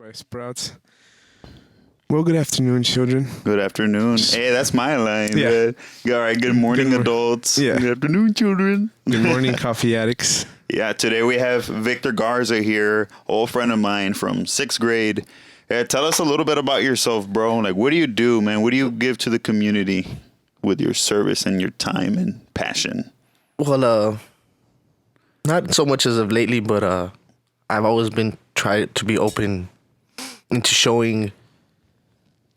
by Sprouts. Well, good afternoon, children. Good afternoon. Hey, that's my line. Yeah. All right. Good morning, Good adults. Yeah. Good afternoon, children. Good morning, coffee addicts. Yeah. Today we have Victor Garza here, old friend of mine from 6th grade. Tell us a little bit about yourself, bro. Like, what do you do, man? What do you give to the community with your service and your time and passion? Well, not so much as of lately, but I've always been tried to be open into showing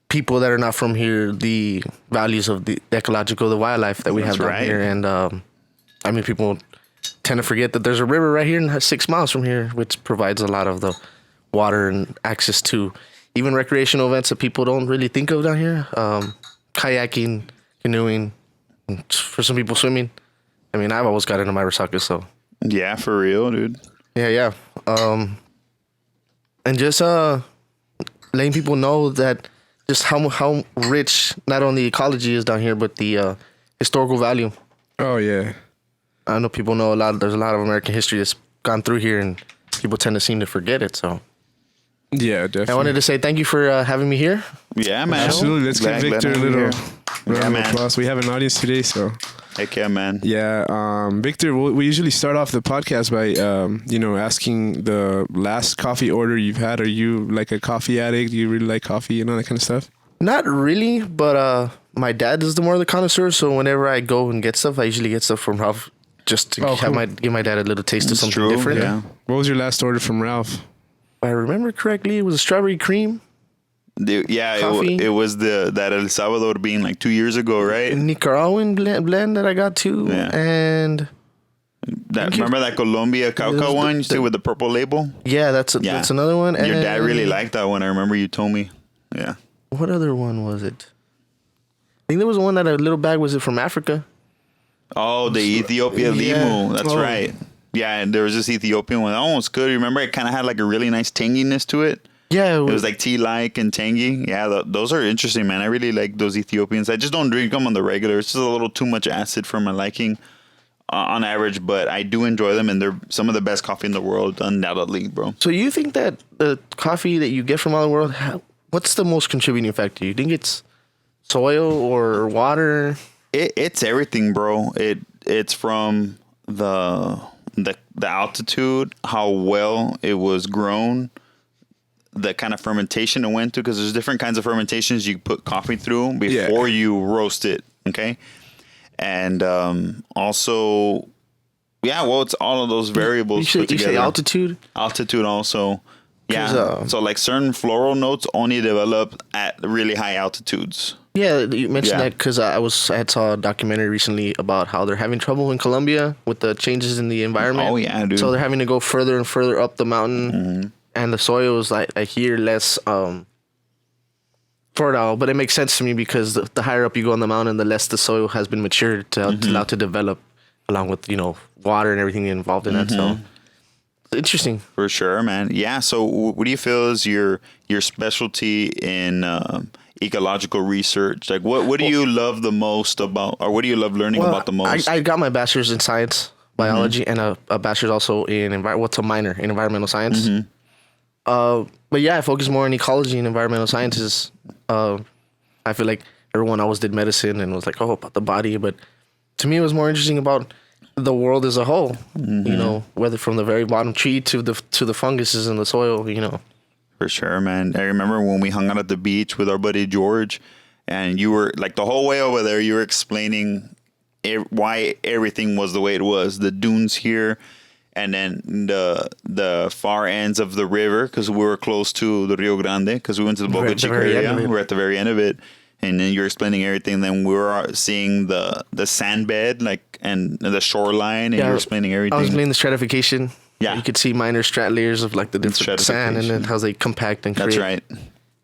people that are not from here the values of the ecological, the wildlife that we That's have down right. here. And I mean, people tend to forget that there's a river right here 6 miles from here, which provides a lot of the water and access to even recreational events that people don't really think of down here. Kayaking, canoeing, and for some people swimming. I mean, I've always got into my resaca, so. Yeah, for real, dude. Yeah. And just letting people know that just how rich not only ecology is down here, but the historical value. Oh, yeah. I know people know there's a lot of American history that's gone through here, and people tend to seem to forget it. So Yeah, definitely. I wanted to say thank you for having me here. Yeah, man. Absolutely. Let's give Victor a little round of man. applause. We have an audience today, so. Heck yeah, man. Yeah, Victor, we usually start off the podcast by, asking the last coffee order you've had. Are you like a coffee addict? Do you really like coffee and all that kind of stuff? Not really, but my dad is the more the connoisseur, so whenever I go and get stuff, I usually get stuff from Ralph just to give my dad a little taste of something different. Yeah. What was your last order from Ralph? If I remember correctly, it was a strawberry cream. Coffee. It was that El Salvador being like 2 years ago, right? Nicaraguan blend that I got too, Yeah. and Remember that Colombia Cauca was one you see with the purple label? yeah, that's another one. Your and dad really liked that one. I remember you told me. Yeah. What other one was it? I think there was one that a little bag was it from Africa. Oh, the Ethiopia Yeah. Limu. That's Oh. right. Yeah, and there was this Ethiopian one. That one was good. Remember, it kind of had like a really nice tanginess to it. Yeah, It was like tea-like and tangy. Yeah, those are interesting, man. I really like those Ethiopians. I just don't drink them on the regular. It's just a little too much acid for my liking on average, but I do enjoy them, and they're some of the best coffee in the world, undoubtedly, bro. So you think that the coffee that you get from all the world, what's the most contributing factor? You think it's soil or water? It's everything, bro. It's from the altitude, how well it was grown, the kind of fermentation it went through, because there's different kinds of fermentations you put coffee through before you roast it. Okay. And also, it's all of those variables put together. You say altitude? Altitude also. Yeah. So like certain floral notes only develop at really high altitudes. Yeah, you mentioned Yeah. that because I had saw a documentary recently about how they're having trouble in Colombia with the changes in the environment. Oh, yeah, dude. So they're having to go further and further up the mountain, Mm-hmm. and the soil is like here less fertile. But it makes sense to me because the higher up you go on the mountain, the less the soil has been matured to allow to develop, along with water and everything involved in that. So it's interesting. For sure, man. Yeah. So, what do you feel is your specialty in ecological research? Like, what do you love the most about, or what do you love learning about the most? I got my bachelor's in science, biology, and a bachelor's also in what's a minor in environmental science. But yeah, I focus more on ecology and environmental sciences. I feel like everyone always did medicine and was like, about the body, but to me, it was more interesting about the world as a whole. Whether from the very bottom tree to the funguses in the soil. For sure, man. I remember when we hung out at the beach with our buddy George, and you were like the whole way over there, you were explaining why everything was the way it was. The dunes here, and then the far ends of the river, because we were close to the Rio Grande, because we went to the Boca Chica area. We were at the very end of it, and then you're explaining everything. Then we were seeing the sand bed, and the shoreline, and you were explaining everything. I was explaining the stratification. Yeah. You could see minor strat layers of like the different sand and then how they compact and create. That's right.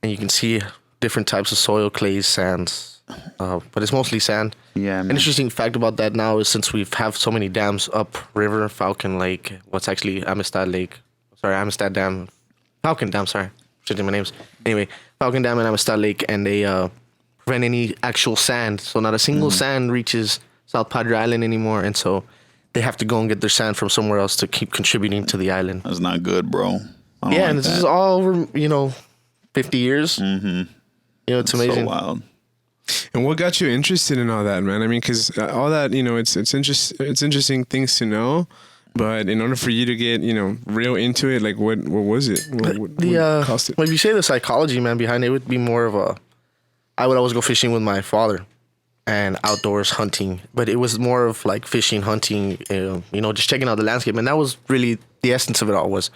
And you can see different types of soil, clays, sands. But it's mostly sand. Yeah, man. An interesting fact about that now is since we have so many dams up river, Falcon Lake, what's actually Amistad Lake. Sorry, Amistad Dam. Falcon Dam, sorry. Changing my names. Anyway, Falcon Dam and Amistad Lake, and they prevent any actual sand. So not a single sand reaches South Padre Island anymore. And so they have to go and get their sand from somewhere else to keep contributing to the island. That's not good, bro. I Yeah, like and this that. is all over, 50 years. Mm-hmm. It's amazing. So wild. And what got you interested in all that, man? I mean, because all that, it's interesting things to know. But in order for you to get, real into it, like what was it? What cost it? Well, if you say the psychology, man, behind it would be more of I would always go fishing with my father and outdoors hunting, but it was more of like fishing, hunting, just checking out the landscape. And that was really the essence of it all, was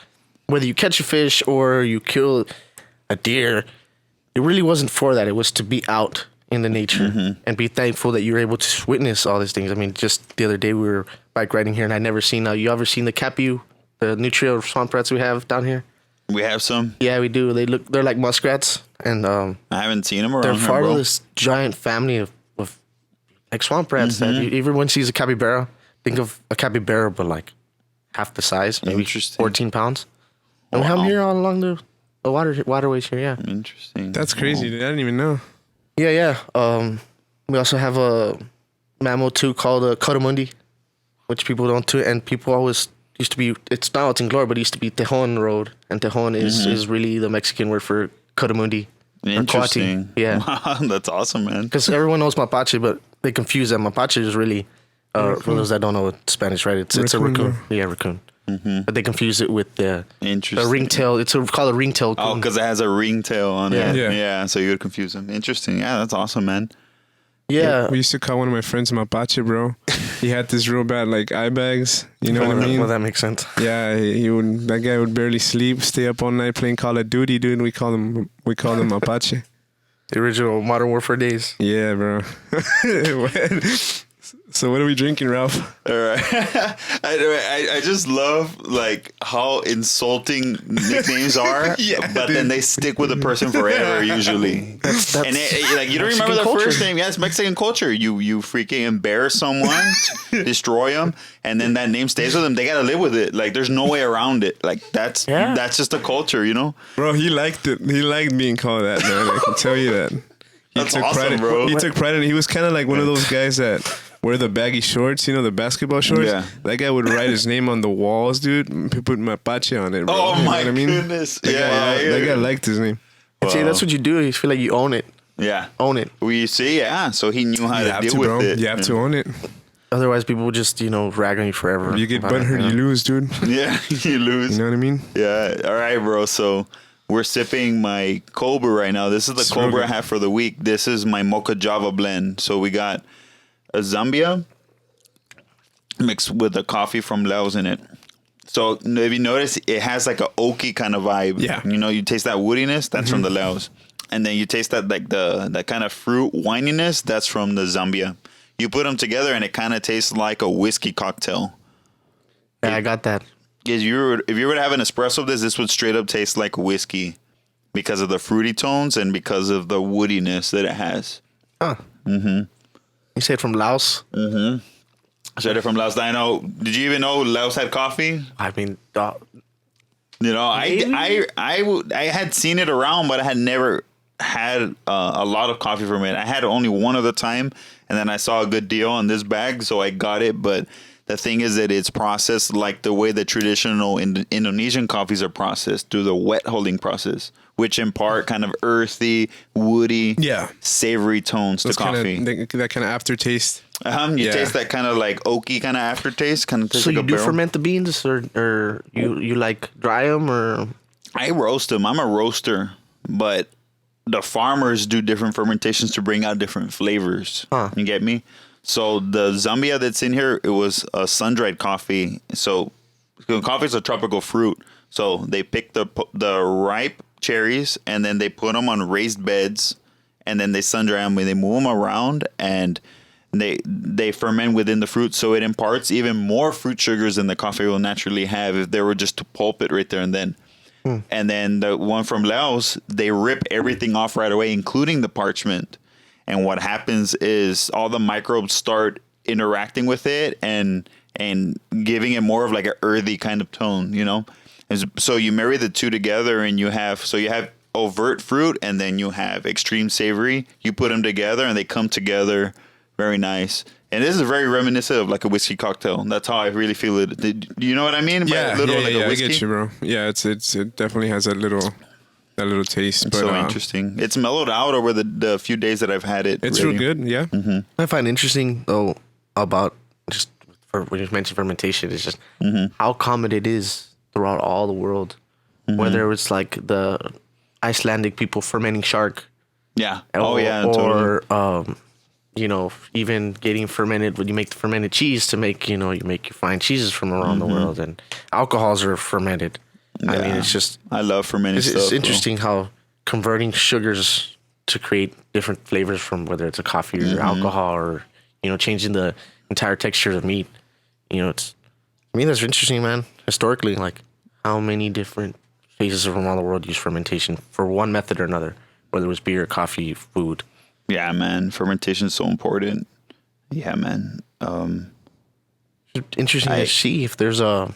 whether you catch a fish or you kill a deer, it really wasn't for that. It was to be out in the nature and be thankful that you're able to witness all these things. I mean, just the other day we were bike riding here and I'd never seen, you ever seen the capu, the nutria swamp rats we have down here? We have some. Yeah, we do. They're like muskrats, and I haven't seen them around they're here, part bro. of this giant family of like swamp rats that everyone sees a capybara. Think of a capybara, but like half the size, maybe Interesting. 14 pounds. And we have them here all along the waterways here, yeah. Interesting. That's crazy. Dude. I didn't even know. Yeah. We also have a mammal too called a cotamundi, which people don't do, and people always used to be. It's now it's in glory, but it used to be Tejon Road, and Tejon is really the Mexican word for cotamundi. or coati. Interesting. Yeah, Wow, that's awesome, man. because everyone knows mapache, but they confuse that. Mapache is really, for those that don't know Spanish, right? It's a Raccoon, raccoon. Yeah, raccoon. But they confuse it with the Interesting. ringtail. It's called a ringtail. Oh, coon. because it has a ringtail on it. Yeah. Yeah, so you would confuse them. Interesting. Yeah, that's awesome, man. Yeah. We used to call one of my friends Mapache, bro. He had this real bad like eye bags. You know what I mean? Well, that makes sense. Yeah, he would. That guy would barely sleep, stay up all night playing Call of Duty, dude. We call him Mapache. The original Modern Warfare days. Yeah, bro. So what are we drinking, Ralph? All right. I just love like how insulting nicknames are, but then they stick with the person forever usually. That's And like you don't remember the Mexican first culture. name. Yeah, it's Mexican culture. You freaking embarrass someone, destroy them, and then that name stays with them. They gotta live with it. Like there's no way around it. Like that's just the culture, you know. Bro, he liked it. He liked being called that, man. I can tell you that. He That's awesome, pride in, bro. He took pride in it. He was kind of like one of those guys that wear the baggy shorts, the basketball shorts. Yeah. That guy would write his name on the walls, dude. He put Mapache on it, bro. Oh You know my what I mean? goodness. That guy liked his name. See, that's what you do. You feel like you own it. Yeah. Own it. We see, yeah. So he knew how You to have deal to, with bro. it. You have to own it. Otherwise, people will just, rag on you forever. You get about it, butthurt, you lose, dude. Yeah, you lose. You know what I mean? Yeah. All right, bro. So we're sipping my Cobra right now. This is the It's real Cobra I good. have for the week. This is my Mocha Java blend. So we got a Zambia mixed with a coffee from Laos in it. So if you notice, it has like a oaky kind of vibe. Yeah. You taste that woodiness. That's from the Laos. And then you taste that like that kind of fruit wininess. That's from the Zambia. You put them together and it kind of tastes like a whiskey cocktail. Yeah, I got that. If you were to have an espresso of this would straight up taste like whiskey because of the fruity tones and because of the woodiness that it has. Huh. Mm-hmm. You said from Laos? Straight up from Laos. I know. Did you even know Laos had coffee? I mean, I had seen it around, but I had never had a lot of coffee from it. I had only one at a time, and then I saw a good deal on this bag, so I got it. But the thing is that it's processed like the way the traditional Indonesian coffees are processed through the wet holding process, which impart kind of earthy, woody, savory tones to coffee. That kind of aftertaste. You taste that kind of like oaky kind of aftertaste. Kind of tastes so like you a do barrel. ferment the beans, or you like dry them, or? I roast them. I'm a roaster, but the farmers do different fermentations to bring out different flavors. You get me? So the Zambia that's in here, it was a sun-dried coffee. So coffee is a tropical fruit. So they pick the ripe cherries and then they put them on raised beds and then they sun-dry them and they move them around and they ferment within the fruit. So it imparts even more fruit sugars than the coffee will naturally have if they were just to pulp it right there and then. And then the one from Laos, they rip everything off right away, including the parchment. And what happens is all the microbes start interacting with it and giving it more of like an earthy kind of tone, And so you marry the two together and you have overt fruit and then you have extreme savory. You put them together and they come together very nice. And this is very reminiscent of like a whiskey cocktail. That's how I really feel it. Do you know what I mean? Yeah, By yeah, a I get you, bro. Yeah, it definitely has that little taste. It's but, so interesting. It's mellowed out over the few days that I've had it. It's really. real good, yeah. Mm-hmm. I find interesting though about just when you mentioned fermentation is just how common it is throughout all the world. Whether it's like the Icelandic people fermenting shark. Yeah. Or Totally. you know, even getting fermented when you make the fermented cheese to make, you know, you make your fine cheeses from around the world, and alcohols are fermented. I mean, it's just I love fermented stuff. It's interesting how converting sugars to create different flavors from whether it's a coffee or alcohol or, you know, changing the entire texture of meat. You know, I mean, that's interesting, man. Historically, like how many different places from around the world use fermentation for one method or another, whether it was beer, coffee, food. Yeah, man. Fermentation is so important. Yeah, man. Interesting to see if there's a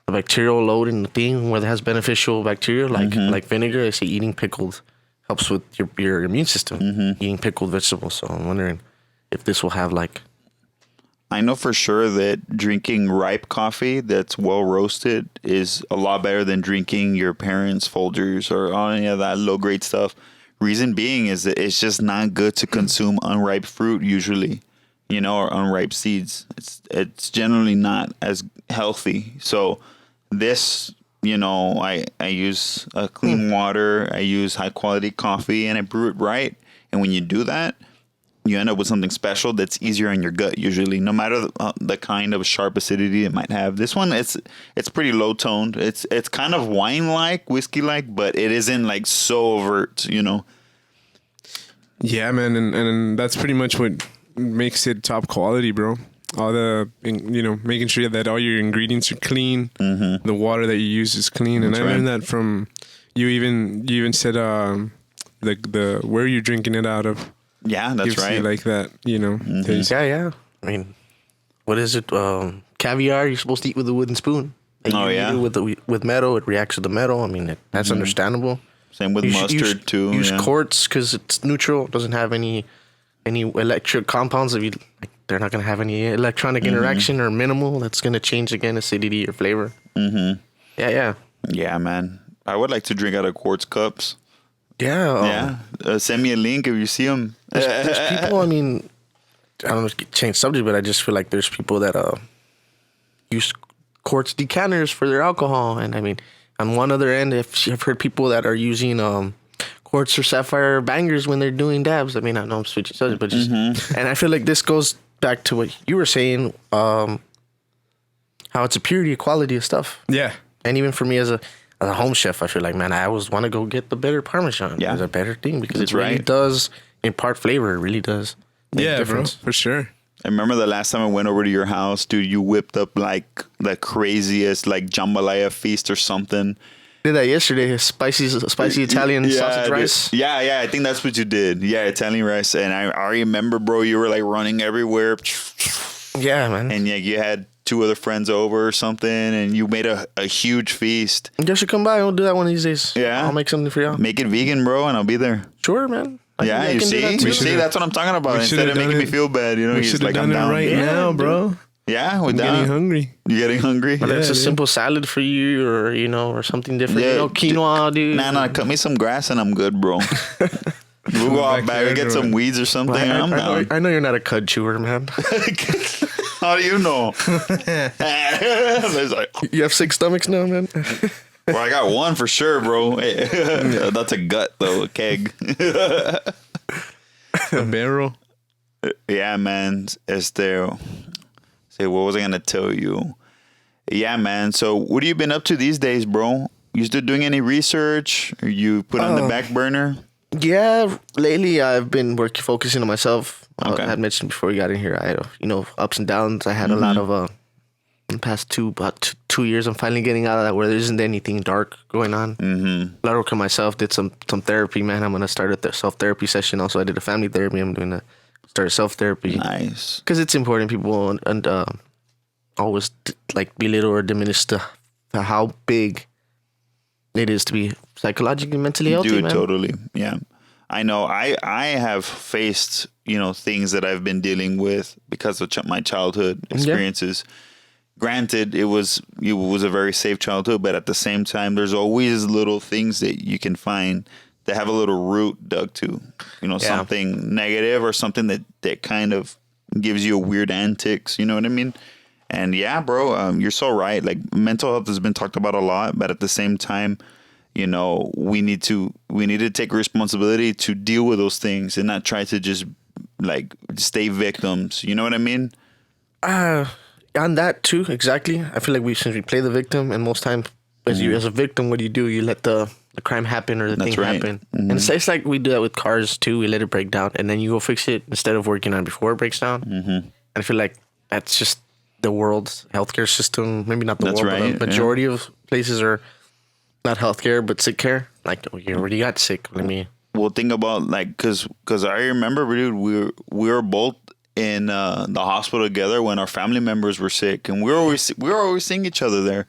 bacterial load in the thing where it has beneficial bacteria, like vinegar. I see eating pickled helps with your immune system. Eating pickled vegetables. So I'm wondering if this will have like. I know for sure that drinking ripe coffee that's well roasted is a lot better than drinking your parents' Folgers or any of that low grade stuff. Reason being is that it's just not good to consume unripe fruit usually, you know, or unripe seeds. It's generally not as healthy. So this, you know, I use clean water, I use high quality coffee, and I brew it right. And when you do that, you end up with something special that's easier on your gut usually, no matter the kind of sharp acidity it might have. This one, it's pretty low toned. It's kind of wine like, whiskey like, but it isn't like so overt, you know. Yeah, man, and that's pretty much what makes it top quality, bro. All the, you know, making sure that all your ingredients are clean, the water that you use is clean, and I learned that from you. Even said the where you're drinking it out of. Yeah, that's right. You like that, you know. Taste. Yeah. I mean, what is it? Caviar you're supposed to eat with a wooden spoon. Like with metal, it reacts with the metal. I mean, that's understandable. Same with mustard too. Use quartz because it's neutral. It doesn't have any electric compounds. They're not going to have any electronic interaction or minimal. That's going to change again acidity or flavor. Yeah, man. I would like to drink out of quartz cups. Yeah. Send me a link if you see them. There's people, I mean, I don't know if it change subject, but I just feel like there's people that use quartz decanters for their alcohol. And I mean, on one other end, I've heard people that are using quartz or sapphire bangers when they're doing dabs. I mean, I know I'm switching subject, but just, and I feel like this goes back to what you were saying, how it's a purity, quality of stuff. Yeah. And even for me as a home chef, I feel like, man, I always want to go get the better Parmesan. Yeah. It's a better thing because it really does impart flavor. It really does make a difference. Bro, for sure. I remember the last time I went over to your house, dude, you whipped up like the craziest like jambalaya feast or something. Did that yesterday, spicy Italian sausage rice. Yeah, I think that's what you did. Yeah, Italian rice. And I remember, bro, you were like running everywhere. Yeah, man. And yeah, you had 2 other friends over or something, and you made a huge feast. You should come by. We'll do that one of these days. Yeah. I'll make something for y'all. Make it vegan, bro, and I'll be there. Sure, man. Yeah, you see? You see, that's what I'm talking about. Instead of making me feel bad, you know, he's like, I'm down. Right now, bro. Yeah, we're getting hungry. You getting hungry? Whether it's a simple salad for you or, you know, or something different. Yeah, you know, quinoa, dude. Nah, cut me some grass and I'm good, bro. We'll go out back and get some weeds or something. I know you're not a cud chewer, man. How do you know? You have 6 stomachs now, man? Well, I got 1 for sure, bro. That's a gut, though, a keg. A barrel. Yeah, man. Say, what was I going to tell you? Yeah, man. So what have you been up to these days, bro? You still doing any research? Or you put on the back burner? Yeah, lately I've been focusing on myself. I had mentioned before we got in here, I had, ups and downs. I had a lot of, in the past about 2 years, I'm finally getting out of that where there isn't anything dark going on. A lot of work on myself, did some therapy, man. I'm going to start a self-therapy session. Also, I did a family therapy. I'm going to start self-therapy. Nice. Because it's important, people, and always like belittle or diminish how big it is to be psychologically, mentally healthy, dude, man. Totally. Yeah. I know I have faced things that I've been dealing with because of my childhood experiences. Granted, it was a very safe childhood, but at the same time, there's always little things that you can find that have a little root dug to, something negative or something that kind of gives you a weird antics. You know what I mean? And yeah, bro, you're so right. Like, mental health has been talked about a lot, but at the same time, we need to take responsibility to deal with those things and not try to just like stay victims. You know what I mean? On that too, exactly. I feel like since we play the victim, and most times as a victim, what do? You let the crime happen or the thing happen. And it's like we do that with cars too. We let it break down, and then you go fix it instead of working on it before it breaks down. And I feel like that's just the world's healthcare system. Maybe not the world, but the majority of places are not healthcare, but sick care. Like, you already got sick. Well, think about like, cause I remember, dude, we were both in the hospital together when our family members were sick, and we were always seeing each other there.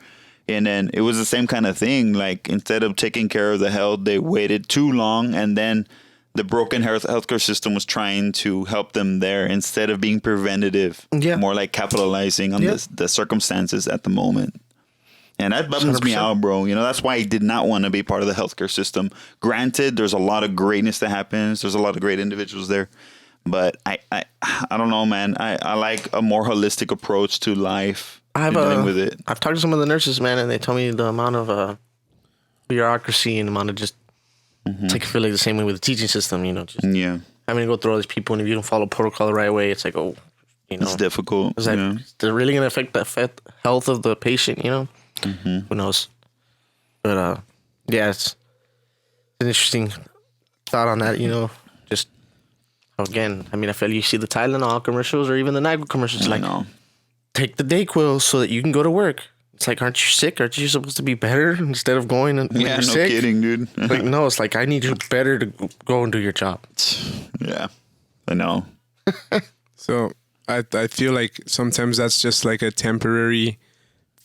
And then it was the same kind of thing. Like, instead of taking care of the health, they waited too long, and then the broken healthcare system was trying to help them there instead of being preventative. Yeah. More like capitalizing on the circumstances at the moment. And that bums 100%. Me out, bro. That's why I did not want to be part of the healthcare system. Granted, there's a lot of greatness that happens. There's a lot of great individuals there. But I don't know, man. I like a more holistic approach to life. Dealing with it. I've talked to some of the nurses, man, and they tell me the amount of bureaucracy and the amount of just it's like I feel like the same way with the teaching system, just having to go through all these people, and if you don't follow protocol the right way, it's like, it's difficult. It's like, they're really gonna affect the health of the patient, Who knows? But it's an interesting thought on that, just again, I feel like you see the Tylenol commercials or even the NyQuil commercials, take the Dayquil so that you can go to work. It's like, aren't you sick? Aren't you supposed to be better instead of going and when you're sick? Kidding, dude. Like, no, it's like, I need you better to go and do your job. Yeah, I know. So I feel like sometimes that's just like a temporary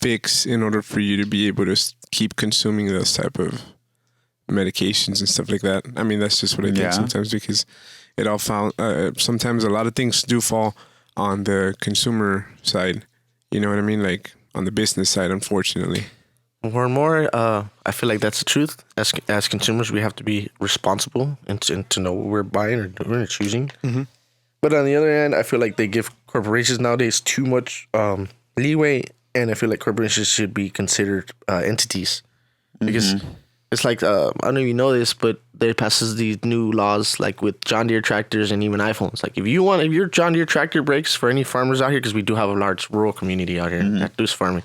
fix in order for you to be able to keep consuming those type of medications and stuff like that. That's just what I think sometimes, because it all sometimes a lot of things do fall on the consumer side. You know what I mean? Like, on the business side, unfortunately. More and more, I feel like that's the truth. As consumers, we have to be responsible and to know what we're buying or doing or choosing. But on the other hand, I feel like they give corporations nowadays too much leeway, and I feel like corporations should be considered entities. Because it's like, I don't know if you know this, but they passes these new laws like with John Deere tractors and even iPhones. Like, if your John Deere tractor breaks, for any farmers out here, because we do have a large rural community out here that does farming,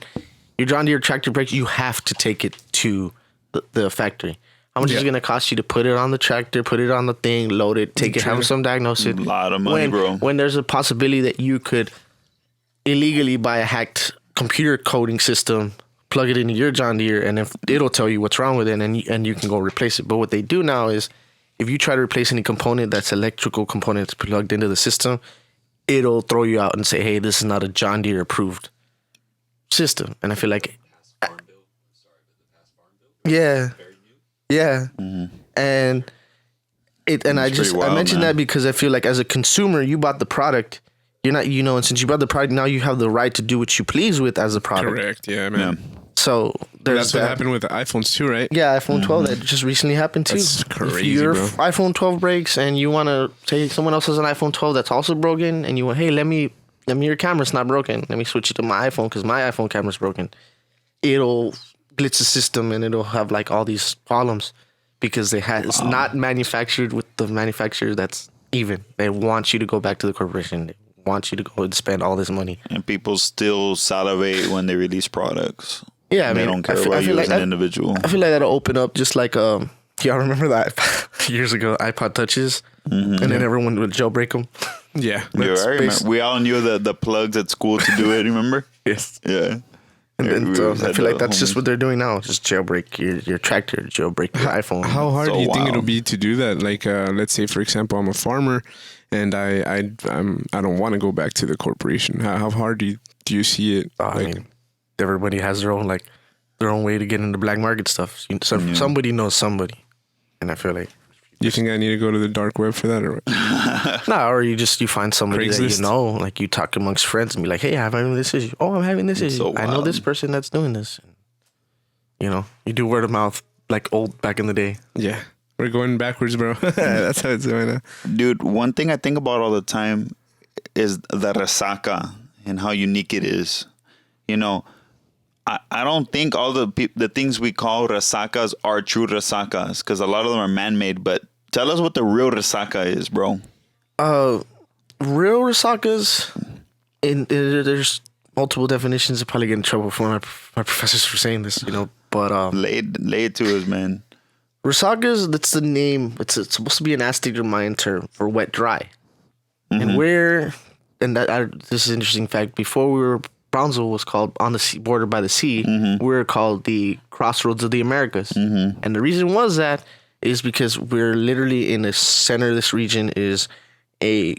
your John Deere tractor breaks, you have to take it to the factory. How much is it going to cost you to put it on the tractor, put it on the thing, load it, take it, have some diagnose it? A lot of money, bro. When there's a possibility that you could illegally buy a hacked computer coding system, plug it into your John Deere, and then it'll tell you what's wrong with it, and you can go replace it. But what they do now is, if you try to replace any component that's electrical component that's plugged into the system, it'll throw you out and say, hey, this is not a John Deere approved system. And I feel like, and I mentioned that because I feel like as a consumer, you bought the product. You're not, and since you bought the product, now you have the right to do what you please with as a product. Correct. Yeah, man. So that's what happened with the iPhones too, right? Yeah, iPhone 12 that just recently happened too. That's crazy, if your bro. iPhone 12 breaks and you want to say someone else has an iPhone 12 that's also broken, and you want, hey, let me your camera's not broken. Let me switch it to my iPhone because my iPhone camera's broken. It'll glitch the system and it'll have like all these problems because it's not manufactured with the manufacturer that's even. They want you to go back to the corporation. They want you to go and spend all this money. And people still salivate when they release products. Yeah, they don't care about you as an individual. I feel like that'll open up just like y'all remember that years ago iPod touches, and then everyone would jailbreak them. Yeah, I remember. We all knew the plugs at school to do it. Remember? Yes. Yeah. And then I feel like that's just what they're doing now. Just jailbreak your tractor, jailbreak your iPhone. How hard do you think it'll be to do that? Like, let's say, for example, I'm a farmer, and I don't want to go back to the corporation. How hard do you see it? I mean, everybody has their own way to get into black market stuff. Somebody knows somebody, and I feel like You think I need to go to the dark web for that, or what? No, or you find somebody that Craigslist? you know, like you talk amongst friends and be like, hey, I'm having this issue. Oh, I'm having this issue. so I know wild. this person that's doing this. You know, you do word of mouth like old back in the day. Yeah, we're going backwards, bro. That's how it's going now. Dude, one thing I think about all the time is the resaca and how unique it is. You know, I don't think all the things we call resacas are true resacas, because a lot of them are man-made. But tell us what the real resaca is, bro. Real resacas, there's multiple definitions. I'll probably get in trouble for my professors for saying this, you know. But Lay it to us, man. resagas, that's the name. It's supposed to be an Aztec or Mayan term for wet dry. Mm-hmm. And this is an interesting fact. Before Brownsville was called on the sea, border by the sea. Mm-hmm. We were called the crossroads of the Americas. Mm-hmm. And the reason was that is because we're literally in the center of this region is a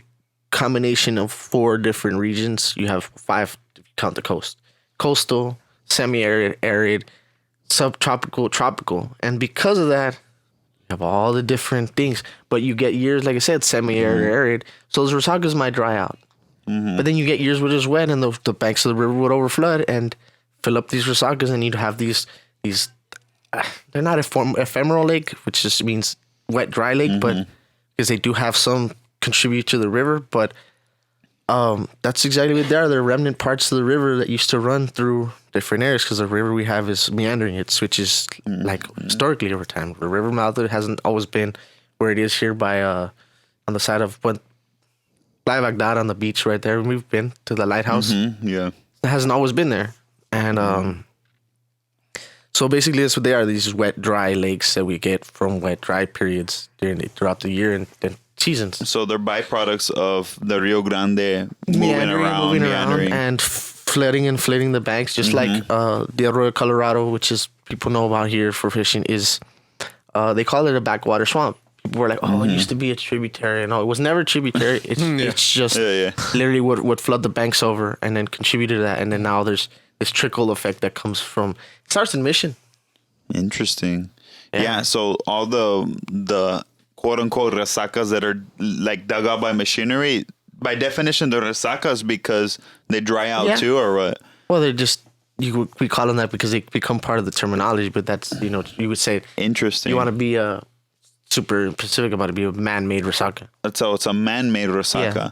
combination of 4 different regions. You have 5 if you count the coast. Coastal, semi-arid, arid, subtropical, tropical. And because of that, you have all the different things. But you get years, like I said, semi-arid, arid. So those resagas might dry out. Mm-hmm. But then you get years where it's wet and the banks of the river would overflood and fill up these resagas, and you'd have these they're not ephemeral lake, which just means wet, dry lake, but because they do have some contribute to the river, but that's exactly what they are. They're remnant parts of the river that used to run through different areas, because the river we have is meandering. It switches like historically over time. The river mouth hasn't always been where it is here by on the side of what Playa Bagdad on the beach right there. We've been to the lighthouse. Mm-hmm. Yeah. It hasn't always been there. And so basically that's what they are, these wet, dry lakes that we get from wet, dry periods throughout the year and seasons. So they're byproducts of the Rio Grande moving around, and flooding and flooding the banks, just like the Arroyo Colorado, which is people know about here for fishing, is they call it a backwater swamp. People were like, oh, it used to be a tributary. No, it was never a tributary. It's just literally what flood the banks over and then contributed to that. And then now there's this trickle effect that comes from, it starts in Mission. Interesting. Yeah, so all the quote unquote resacas that are like dug out by machinery, by definition, they're resacas because they dry out too, or what? Well, they're just, we call them that because they become part of the terminology, but that's, you would say. Interesting. You want to be super specific about it, be a man-made resaca. So it's a man-made resaca. Yeah.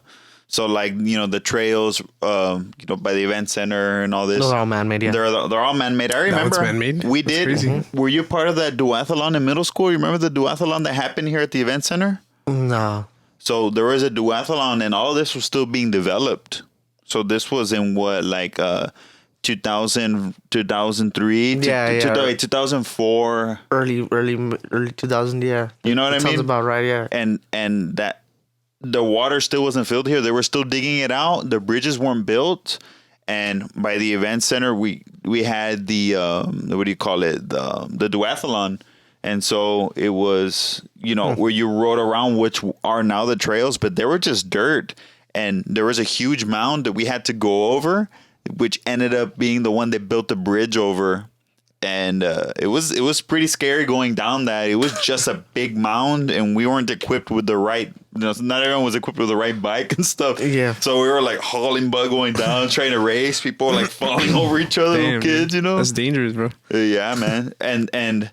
So like, the trails, by the event center and all this. Those are all man-made, yeah. They're all man-made. I remember man-made? we That's did. crazy. Were you part of that duathlon in middle school? You remember the duathlon that happened here at the event center? No. So there was a duathlon and all this was still being developed. So this was in what, like 2000, 2003, 2004. Early 2000, yeah. You know what I mean? Sounds about right, yeah. And that the water still wasn't filled here. They were still digging it out. The bridges weren't built. And by the event center, we had the what do you call it? The duathlon. And so it was, where you rode around, which are now the trails, but they were just dirt. And there was a huge mound that we had to go over, which ended up being the one they built the bridge over. And it was pretty scary going down that. It was just a big mound, and we weren't equipped with the right. Not everyone was equipped with the right bike and stuff. Yeah. So we were like hauling butt going down, trying to race. People were like falling over each other, little kids. That's dangerous, bro. Yeah, man. And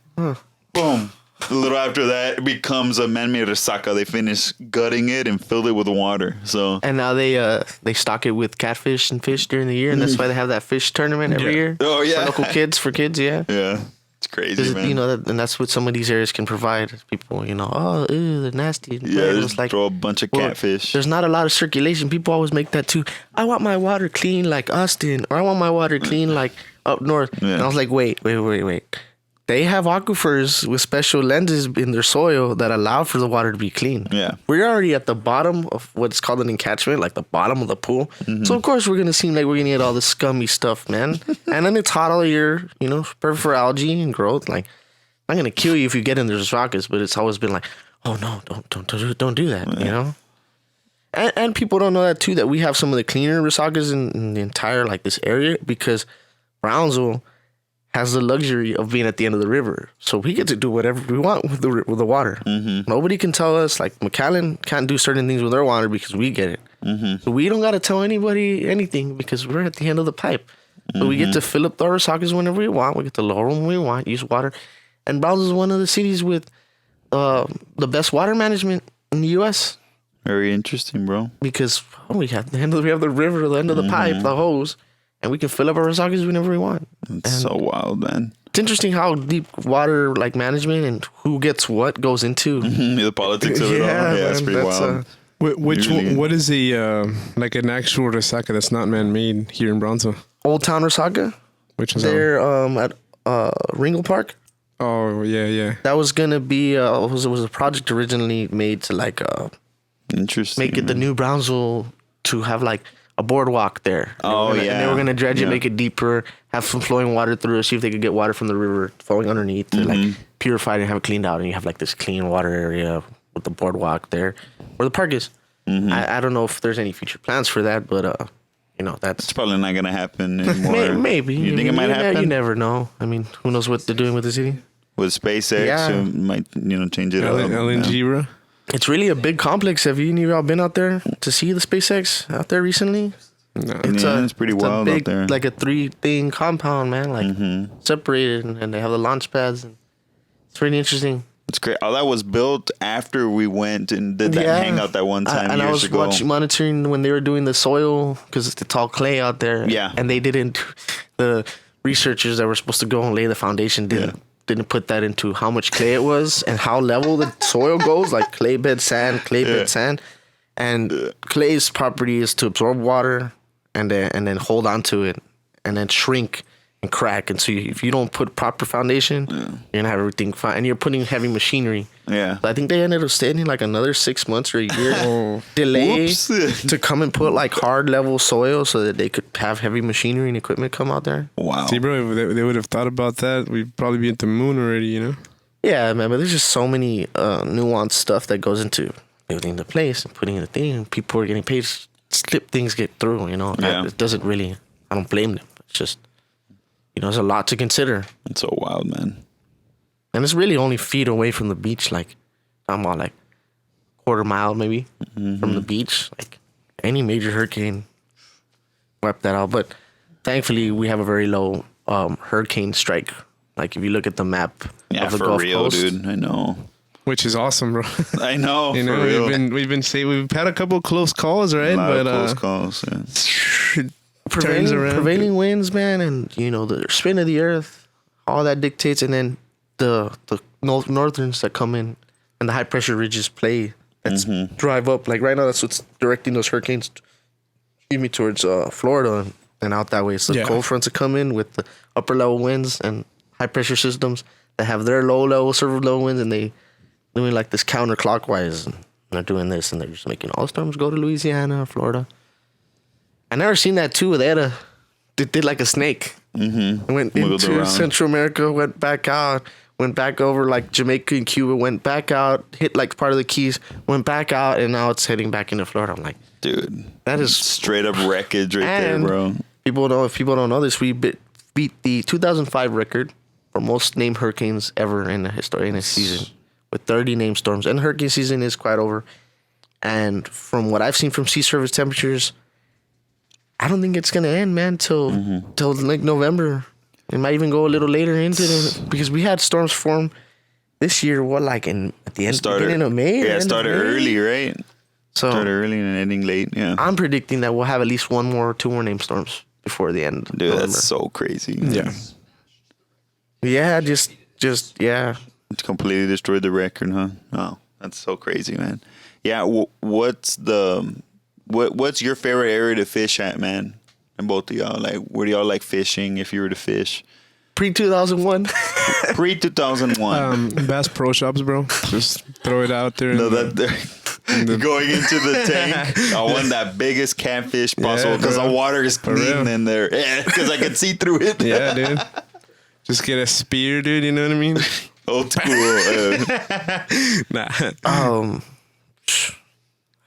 boom. A little after that, it becomes a man-made resaca. They finish gutting it and filled it with water. So and now they stock it with catfish and fish during the year, and that's why they have that fish tournament every year. Oh yeah, for for kids, yeah. Yeah, it's crazy, man. And that's what some of these areas can provide people. They're nasty. Yeah, it's just like throw a bunch of catfish. There's not a lot of circulation. People always make that too. I want my water clean like Austin, or I want my water clean like up north. Yeah. And I was like, wait. They have aquifers with special lenses in their soil that allow for the water to be clean. Yeah. We're already at the bottom of what's called an encatchment, like the bottom of the pool. Mm-hmm. So, of course, we're going to seem like we're going to get all this scummy stuff, man. And then it's hot all year, perfect for algae and growth. Like, I'm going to kill you if you get in those rockets, but it's always been like, oh, no, don't do that, And people don't know that, too, that we have some of the cleaner resakas in the entire, like, this area, because Brownsville has the luxury of being at the end of the river. So we get to do whatever we want with the water. Nobody can tell us, like McAllen can't do certain things with their water because we get it. So we don't got to tell anybody anything because we're at the end of the pipe. So we get to fill up our sockets whenever we want. We get to lower them when we want, use water. And Brownsville is one of the cities with the best water management in the U.S. Very interesting, bro. Because we have the river, the end of the pipe, the hose. And we can fill up our sockets whenever we want. It's so wild, man. It's interesting how deep water like management and who gets what goes into The politics of it all. Yeah, it's pretty wild. What is like an actual resaca that's not man-made here in Brownsville? Old Town Resaca. Which is they're at Ringle Park. Oh yeah. That was gonna be it was a project originally made to like interesting. make it the new Brownsville to have like a boardwalk there. And they were gonna dredge it, make it deeper, have some flowing water through it, see if they could get water from the river flowing underneath to like purify it and have it cleaned out, and you have like this clean water area with the boardwalk there where the park is. I don't know if there's any future plans for that, but that's it's probably not gonna happen anymore. Maybe you think it might happen? You never know. I mean, who knows what they're doing with the city with SpaceX? It might change it up. LNG, bro. It's really a big complex. Have any of y'all been out there to see the SpaceX out there recently? No. It's pretty wild big, out there. Like a 3-thing compound, man. Like separated, and they have the launch pads. And it's really interesting. It's great. All that was built after we went and did that hangout that one time and years ago. I was monitoring when they were doing the soil because it's all clay out there. Yeah. And they didn't. The researchers that were supposed to go and lay the foundation didn't put that into how much clay it was and how level the soil goes, like clay bed sand. And clay's property is to absorb water and then hold on to it and then shrink and crack. And so if you don't put proper foundation, you're gonna have everything fine. And you're putting heavy machinery. Yeah. So I think they ended up staying like another 6 months or a year delay to come and put like hard level soil so that they could have heavy machinery and equipment come out there. Wow. See, bro, if they would have thought about that, we'd probably be at the moon already, you know? Yeah, man, but there's just so many nuanced stuff that goes into building the place and putting in the thing. And people are getting paid to slip things get through, you know? Yeah. It doesn't really, I don't blame them. It's just, there's a lot to consider. It's so wild, man. And it's really only feet away from the beach, like, I'm about like quarter mile maybe from the beach. Like, any major hurricane wiped that out. But thankfully, we have a very low hurricane strike. Like, if you look at the map of the for Gulf real, Coast, dude. I know. Which is awesome, bro. I know. You know, for real. we've had a couple of close calls, right? A lot of close calls. Yeah. prevailing winds, man, and the spin of the earth, all that dictates, and then the northerns that come in and the high pressure ridges play that's drive up. Like right now, that's what's directing those hurricanes, towards Florida and out that way. So the cold fronts that come in with the upper level winds and high pressure systems that have their low level server low winds, and they doing like this counterclockwise, and they're doing this, and they're just making all storms go to Louisiana, Florida. I never seen that too. They did like a snake. Went into around. Central America, went back out, went back over like Jamaica and Cuba, went back out, hit like part of the Keys, went back out, and now it's heading back into Florida. I'm like, dude, that is straight up wreckage right there, bro. If people don't know this, we beat the 2005 record for most named hurricanes ever in the history in a season with 30 named storms. And hurricane season is quite over. And from what I've seen from sea surface temperatures, I don't think it's gonna end, man, till like November. It might even go a little later because we had storms form this year. At the beginning of May? Yeah, it started early, right? So started early and ending late. Yeah, I'm predicting that we'll have at least one more, 2 more named storms before the end. Dude, that's so crazy. Yeah. Yeah, just yeah. It's completely destroyed the record, huh? Oh, that's so crazy, man. Yeah, what's your favorite area to fish at, man? And both of y'all, like, where do y'all like fishing if you were to fish? Pre-2001. Pre-2001. Bass Pro Shops, bro. Just throw it out there. No, going into the tank. I want that biggest catfish possible because the water is clean in there. Yeah, because I can see through it. Yeah, dude. Just get a spear, dude. You know what I mean? Old school. Nah. I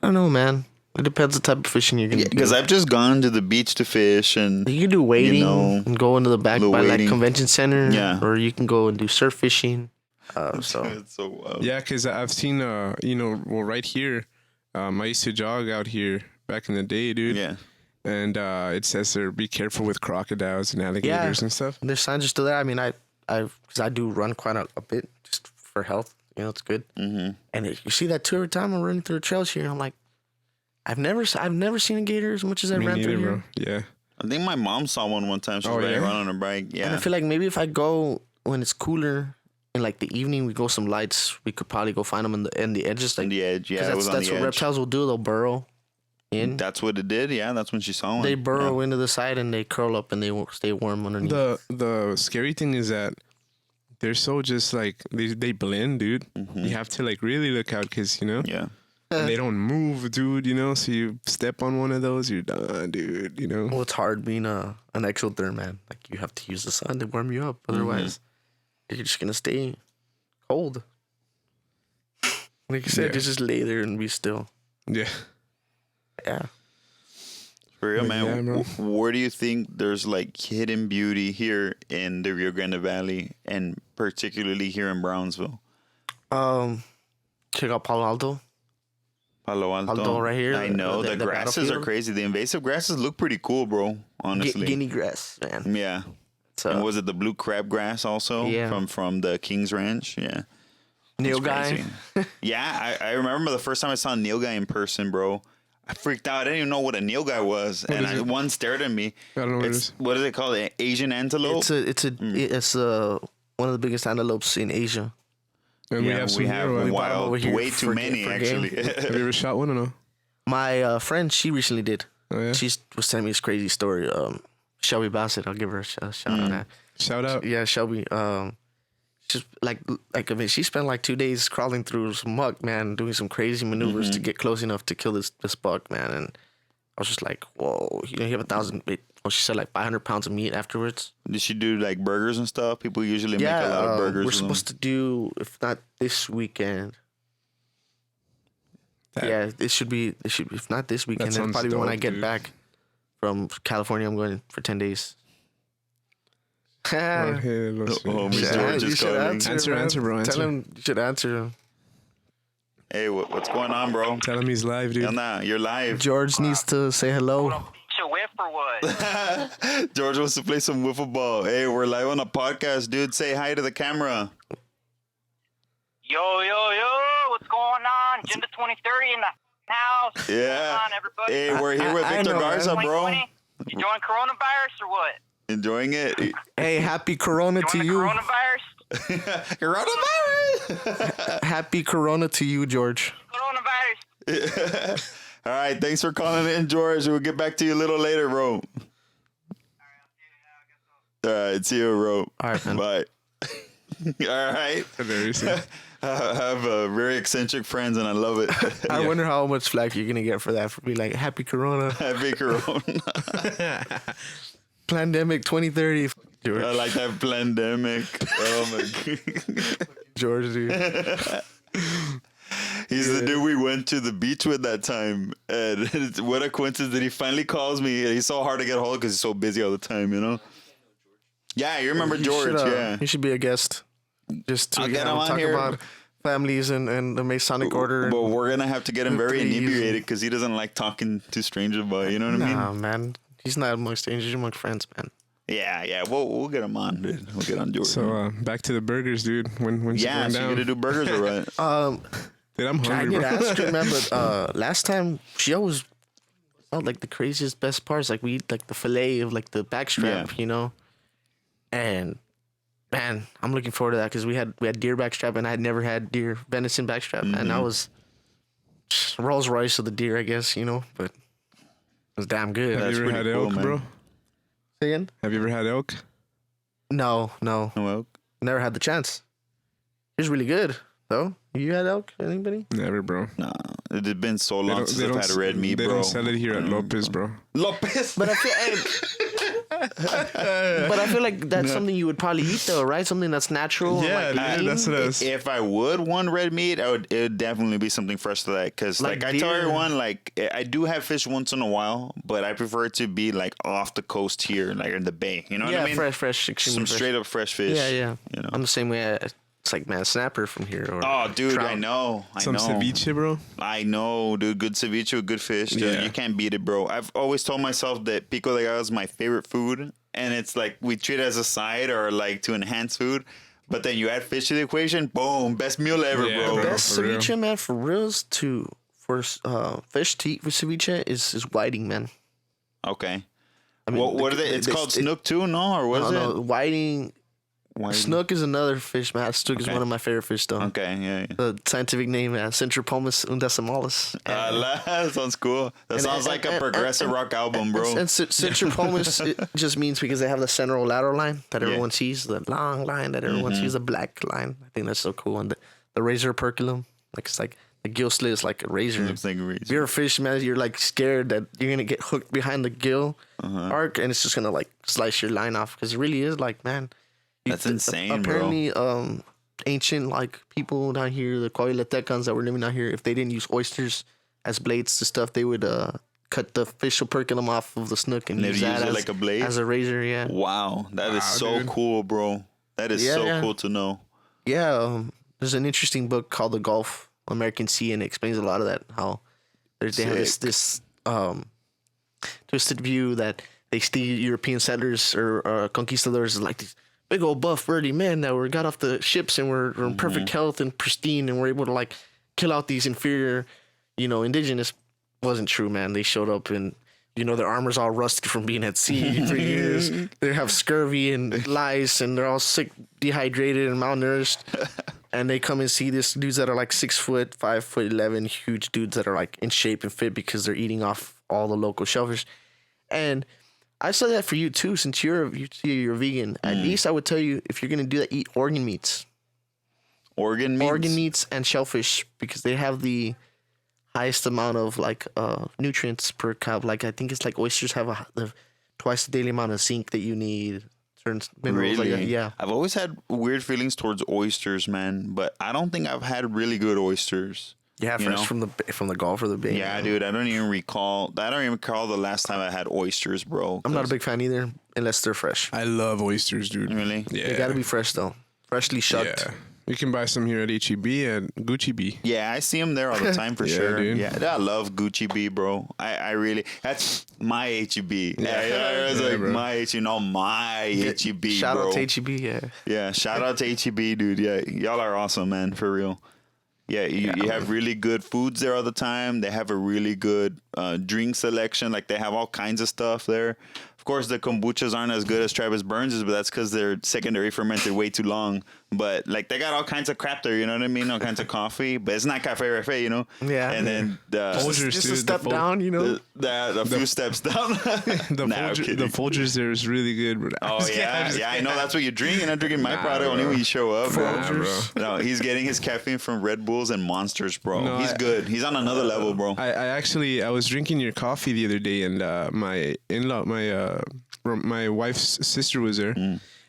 don't know, man. It depends the type of fishing you're gonna do. Because I've just gone to the beach to fish, and You can do wading and go into the back by like wading. convention center. Yeah. Or you can go and do surf fishing. So it's so wild. Yeah, because I've seen, right here, I used to jog out here back in the day, dude. Yeah. And it says there, be careful with crocodiles and alligators and stuff. There's signs are still there. I mean, because I do run quite a bit just for health. You know, it's good. Mm-hmm. And you see that too every time I'm running through the trails here. I'm like, I've never seen a gator as much as I ran through here. Bro. Yeah. I think my mom saw one time. She was riding around on a bike. Yeah. And I feel like maybe if I go when it's cooler in like the evening, we go some lights, we could probably go find them in the edges. Like, on the edge, yeah. Because that's what reptiles will do. They'll burrow in. That's what it did. Yeah, that's when she saw one. They burrow into the side and they curl up and they stay warm underneath. The scary thing is that they're so just like they blend, dude. Mm-hmm. You have to like really look out because Yeah. they don't move, dude. So you step on one of those, you're done, dude. Well, it's hard being an exotherm, man. Like you have to use the sun to warm you up, otherwise you're just gonna stay cold. Like you said, you just lay there and be still. Yeah. Yeah. For real, man. Yeah, where do you think there's like hidden beauty here in the Rio Grande Valley, and particularly here in Brownsville? Check out Palo Alto. Palo Alto right here. I know the grasses are battlefield. crazy. The invasive grasses look pretty cool, bro. Honestly, Guinea grass, man. Yeah. So, And was it the blue crabgrass also? Yeah. From the King's Ranch? Yeah. Neil It's guy. crazy. Yeah, I remember the first time I saw a Neil guy in person, bro. I freaked out. I didn't even know what a Neil guy was, and one stared at me. I don't know what it is. What is it called? An Asian antelope. It's one of the biggest antelopes in Asia. And we have some here, right? wild, over here way too for many game. actually. Have you ever shot one or no? My friend, she recently did. Oh, yeah? She was telling me this crazy story. Shelby Bassett, I'll give her a shout on that. Shout out. Yeah, Shelby. Just like I mean, she spent like 2 days crawling through some muck, man, doing some crazy maneuvers to get close enough to kill this buck, man. And I was just like, whoa, you have 1,000. Well, she said like 500 pounds of meat afterwards. Did she do like burgers and stuff? People usually make a lot of burgers. We're supposed to do, if not this weekend. It should be. If not this weekend, then probably when I get back from California. I'm going for 10 days. Mr. George is calling. Answer, bro. Tell him you should answer. Hey, what's going on, bro? Tell him he's live, dude. You're live. George needs to say hello. To whiff or what? George wants to play some wiffle ball. Hey, we're live on a podcast, dude. Say hi to the camera. Yo, what's going on? Agenda 2030 in the house. Yeah. What's going on, everybody? Hey, we're here with I Victor know, Garza, bro. 2020? You enjoying coronavirus or what? Enjoying it? Hey, happy Corona to Enjoying the you. coronavirus? Coronavirus! Happy Corona to you, George. Coronavirus. All right, thanks for calling in, George. We'll get back to you a little later, bro. All right, see you, bro. All right, man. Bye. All right. Hilarious. I have very eccentric friends, and I love it. I wonder how much flack you're gonna get for that. For being like, happy Corona. Happy Corona. Pandemic 2030. George. I like that pandemic. Oh my god. George, dude. He's the dude we went to the beach with that time. And what a coincidence that he finally calls me. He's so hard to get a hold of because he's so busy all the time, Yeah, you remember George, yeah. He should be a guest. Just to I'll get him on talk here. about families and the Masonic order. But we're going to have to get him very threes. inebriated because he doesn't like talking to strangers about it, you know what I mean? Nah, man. He's not among strangers, he's among friends, man. Yeah. We'll get him on, dude. We'll get on George. So back to the burgers, dude. When so down? you're going to do burgers or what? Dude, I'm I hungry, need to bro. ask her, man, but last time she always felt like the craziest best parts. Like we eat like the fillet of like the backstrap, And man, I'm looking forward to that because we had deer backstrap and I had never had deer venison backstrap, and that was Rolls Royce of the deer, I guess, but it was damn good. Have you ever had pretty cool, elk, man. bro? Say again? Have you ever had elk? No, Well, never had the chance. It was really good though. You had elk? Anybody? Never, bro. nah. It's been so long since I've had a red meat, They bro. don't sell it here at Lopez, bro. Lopez. But I But I feel like that's something you would probably eat though, right? Something that's natural. Yeah, like dude, that's what I was. If I would want red meat, it would definitely be something fresh to that. Because Like like I tell deer. everyone, like I do have fish once in a while, but I prefer it to be like off the coast here, like in the bay. You know what I mean? fresh, extremely Some fresh. straight up fresh fish. Yeah. You know. I'm the same way. It's like man, snapper from here. Or Oh, dude, trout. I know. Some ceviche, bro. I know, dude. Good ceviche with good fish, dude. Yeah. You can't beat it, bro. I've always told myself that pico de gallo is my favorite food, and it's like we treat it as a side or like to enhance food. But then you add fish to the equation, boom, best meal ever, Yeah, bro. bro. Best For real. ceviche, man, for reals for fish to eat with ceviche is whiting, man. Okay. I mean, What are they? It's called snook too, no? Or what is no, it? whiting. Why- Snook is another fish, man. Snook is Okay. one of my favorite fish, though. Okay, yeah. The scientific name, Centropomus undecimalis. That sounds cool. That sounds like a progressive rock album, bro. And Centropomus it just means because they have the central lateral line that Yeah. everyone sees, the long line that everyone sees, the black line. I think that's so cool. And the razor perculum, like it's like the gill slit is like a razor. Looks like a razor. If you're a fish, man, you're like scared that you're gonna get hooked behind the gill arc, and it's just gonna like slice your line off because it really is like, man. That's insane, bro. Apparently, ancient like people down here, the Coahuilatecans that were living down here, if they didn't use oysters as blades to stuff, they would cut the fish operculum off of the snook and They'd use use that it as, like a blade? as a razor. Yeah, Wow, that is so dude. cool, bro. That is Yeah, so yeah. cool to know. yeah. There's an interesting book called The Gulf American Sea, and it explains a lot of that. How they have this twisted view that they see European settlers or conquistadors as like these big old buff burly men that got off the ships and were in perfect health and pristine and were able to like kill out these inferior, indigenous. Wasn't true, man. They showed up and their armor's all rusted from being at sea for years. They have scurvy and lice and they're all sick, dehydrated and malnourished. And they come and see this dudes that are like 6 foot, 5'11", huge dudes that are like in shape and fit because they're eating off all the local shellfish. And I said that for you too, since you're vegan. At least I would tell you, if you're gonna do that, eat organ meats. Organ meats? Organ meats and shellfish because they have the highest amount of like nutrients per cup. Like I think it's like oysters have twice the daily amount of zinc that you need. Certain minerals Really? like that. Yeah. I've always had weird feelings towards oysters, man, but I don't think I've had really good oysters. Yeah, You fresh know? from the Gulf or the Bay. Yeah, dude, I don't even recall the last time I had oysters, bro. I'm not a big fan either, unless they're fresh. I love oysters, dude. Really? Yeah. They gotta be fresh though, freshly shucked. Yeah. You can buy some here at HEB and Gucci B. Yeah, I see them there all the time for Yeah, sure. dude. Yeah, I love Gucci B, bro. I really, that's my HEB. Yeah, it's like bro. my HEB, no, my HEB, Shout bro. out to HEB, yeah. Yeah, shout out to HEB, dude. Yeah, y'all are awesome, man, for real. Yeah, you have really good foods there all the time. They have a really good drink selection. Like they have all kinds of stuff there. Of course, the kombuchas aren't as good as Travis Burns's, but that's because they're secondary fermented way too long. But like they got all kinds of crap there, you know what I mean? All kinds of coffee, but it's not Cafe Refe, you know? Yeah. And then the Folgers, Just dude, a step the down, a few steps down. The, Nah, I'm Folger, kidding. the Folgers there is really good, bro. Oh yeah, I know that's what you drink. You're not drinking my Nah, product only bro. when you show up, bro. Nah, bro. No, he's getting his caffeine from Red Bulls and Monsters, bro. No, He's good. He's on another level, bro. I was drinking your coffee the other day, and my in-law, my wife's sister was there,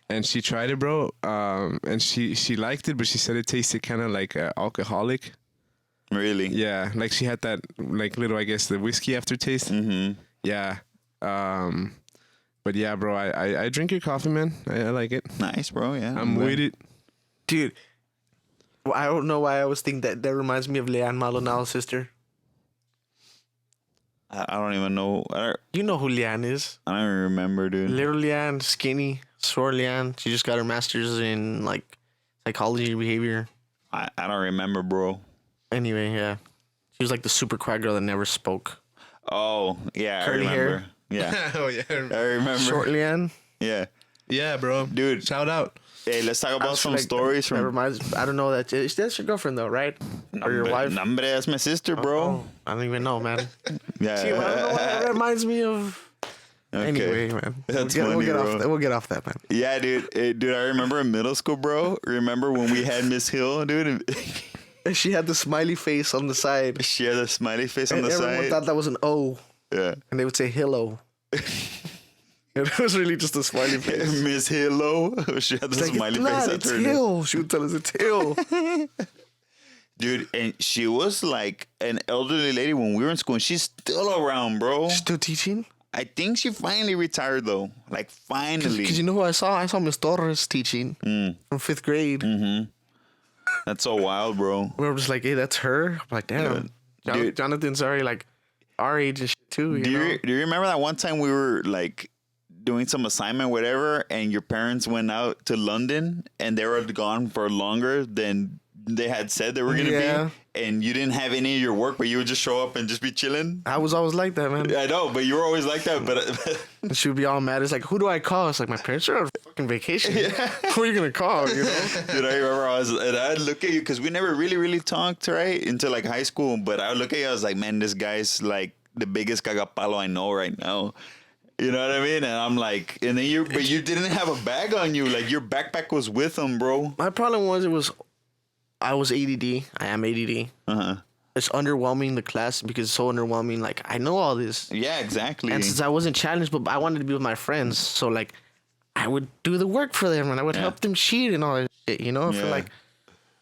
and she tried it, bro. And she liked it, but she said it tasted kind of like alcoholic. Really? Yeah, like she had that like little, I guess, the whiskey aftertaste. Mm-hmm. Yeah. But yeah, bro, I drink your coffee, man. I like it. Nice, bro. Yeah. I'm with it. Dude, well, I don't know why I always think that reminds me of Leanne Maldonada's sister. I don't even know. You know who Leanne is. I don't even remember, dude. Little Leanne, skinny, sore Leanne. She just got her master's in like psychology and behavior. I don't remember, bro. Anyway, yeah. She was like the super quiet girl that never spoke. Oh, yeah. Curly I remember. hair. Yeah. Oh yeah. I remember. Short Leanne. Yeah. Yeah, bro. Dude. Shout out. Hey, let's talk I about was some like, stories that from. reminds. I don't know that. That's your girlfriend though, right? Or your wife? Nombre, that's my sister, bro. Oh, I don't even know, man. Yeah. See, I don't know what that reminds me of. Okay. Anyway, man. That's we'll funny, get bro. off. We'll get off that, man. Yeah, dude. Hey, dude, I remember in middle school, bro. Remember when we had Miss Hill, dude? And she had the smiley face on the side. She had a smiley face on And the everyone side. thought that was an O, Yeah. and they would say hello. It was really just a smiley face. Miss Hilo. She had the It's like, smiley it's face not, at it's her. Hill. She would tell us it's Hill. Dude, and she was like an elderly lady when we were in school, and she's still around, bro. Still teaching? I think she finally retired, though. Like, finally. Because you know who I saw? I saw Miss Torres teaching from 5th grade. That's so wild, bro. We were just like, hey, that's her? I'm like, damn. Dude. Jonathan's already like our age and shit too. You know? Do you remember that one time we were like doing some assignment, whatever, and your parents went out to London and they were gone for longer than they had said they were going to Yeah. be, and you didn't have any of your work, but you would just show up and just be chilling? I was always like that, man. I know, but you were always like that. But And she would be all mad. It's like, who do I call? It's like, my parents are on fucking vacation. Who are you going to call, you know? dude, I remember I'd look at you because we never really talked, right, until like high school. But I would look at you, I was like, man, this guy's like the biggest cagapalo I know right now. You know what I mean? And I'm like, and then but you didn't have a bag on you. Like your backpack was with him, bro. My problem I was ADD. I am ADD. It's underwhelming, the class, because it's so underwhelming. Like, I know all this. Yeah, exactly. And since I wasn't challenged, but I wanted to be with my friends. So, like, I would do the work for them and I would help them cheat and all that shit, you know? I feel like